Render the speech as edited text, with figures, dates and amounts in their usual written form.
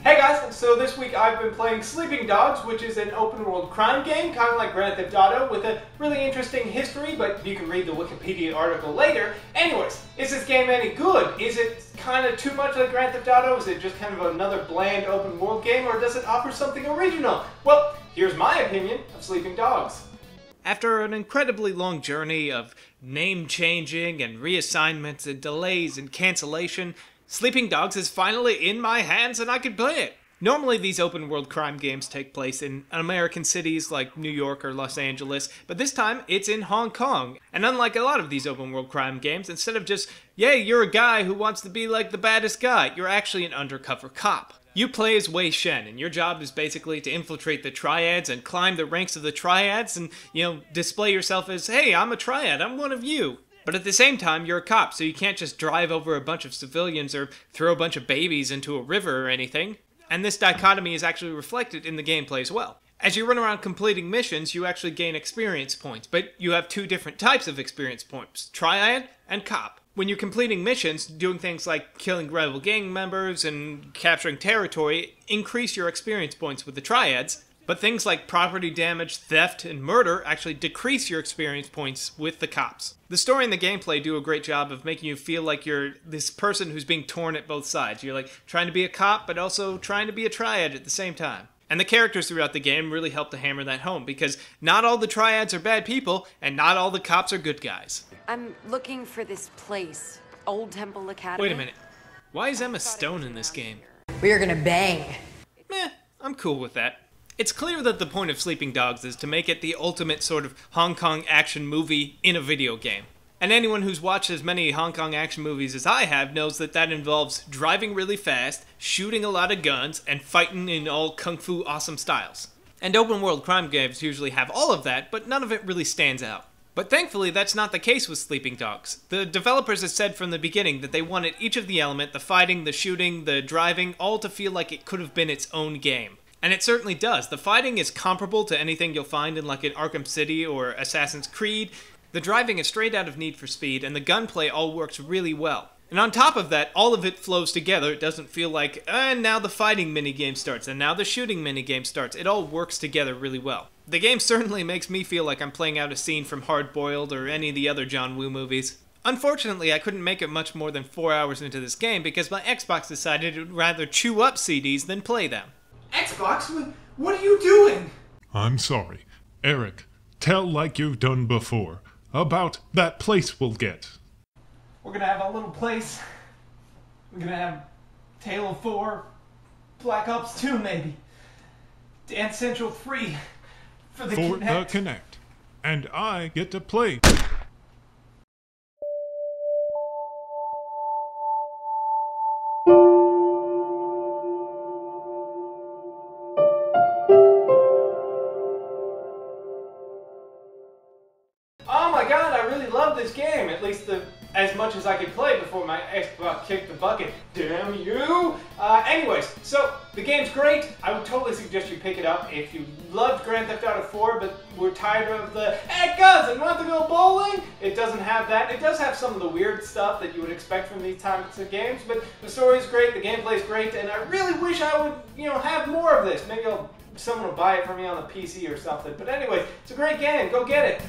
Hey guys, so this week I've been playing Sleeping Dogs, which is an open world crime game, kind of like Grand Theft Auto, with a really interesting history, but you can read the Wikipedia article later. Anyways, is this game any good? Is it kind of too much like Grand Theft Auto? Is it just kind of another bland open world game, or does it offer something original? Well, here's my opinion of Sleeping Dogs. After an incredibly long journey of name changing and reassignments and delays and cancellation, Sleeping Dogs is finally in my hands and I can play it. Normally these open world crime games take place in American cities like New York or Los Angeles, but this time it's in Hong Kong. And unlike a lot of these open world crime games, instead of just, yay, you're a guy who wants to be like the baddest guy, you're actually an undercover cop. You play as Wei Shen, and your job is basically to infiltrate the triads and climb the ranks of the triads and, display yourself as, hey, I'm a triad, I'm one of you. But at the same time, you're a cop, so you can't just drive over a bunch of civilians or throw a bunch of babies into a river or anything. And this dichotomy is actually reflected in the gameplay as well. As you run around completing missions, you actually gain experience points, but you have two different types of experience points, triad and cop. When you're completing missions, doing things like killing rival gang members and capturing territory increase your experience points with the triads, but things like property damage, theft, and murder actually decrease your experience points with the cops. The story and the gameplay do a great job of making you feel like you're this person who's being torn at both sides. You're like trying to be a cop, but also trying to be a triad at the same time. And the characters throughout the game really help to hammer that home, because not all the triads are bad people, and not all the cops are good guys. I'm looking for this place, Old Temple Academy. Wait a minute. Why is Emma Stone in this game? We are gonna bang. Meh, I'm cool with that. It's clear that the point of Sleeping Dogs is to make it the ultimate sort of Hong Kong action movie in a video game. And anyone who's watched as many Hong Kong action movies as I have knows that that involves driving really fast, shooting a lot of guns, and fighting in all kung fu awesome styles. And open world crime games usually have all of that, but none of it really stands out. But thankfully, that's not the case with Sleeping Dogs. The developers have said from the beginning that they wanted each of the elements, the fighting, the shooting, the driving, all to feel like it could have been its own game. And it certainly does. The fighting is comparable to anything you'll find in like an Arkham City or Assassin's Creed. The driving is straight out of Need for Speed, and the gunplay all works really well. And on top of that, all of it flows together. It doesn't feel like, and now the fighting minigame starts, and now the shooting minigame starts. It all works together really well. The game certainly makes me feel like I'm playing out a scene from Hard Boiled or any of the other John Woo movies. Unfortunately, I couldn't make it much more than 4 hours into this game because my Xbox decided it would rather chew up CDs than play them. Xbox? What are you doing? I'm sorry. Eric, tell like you've done before about that place we'll get. We're gonna have a little place. We're gonna have Halo 4, Black Ops 2 maybe, Dance Central 3 for the Kinect. The Kinect. And I get to play. Oh my god, I really love this game, at least as much as I could play before my Xbox kicked the bucket. Damn you! Anyways, so the game's great. I would totally suggest you pick it up if you loved Grand Theft Auto 4 but were tired of the, hey cousin, want to go bowling? It doesn't have that. It does have some of the weird stuff that you would expect from these types of games, but the story's great, the gameplay's great, and I really wish I would, have more of this. Maybe someone will buy it for me on the PC or something. But anyways, it's a great game. Go get it.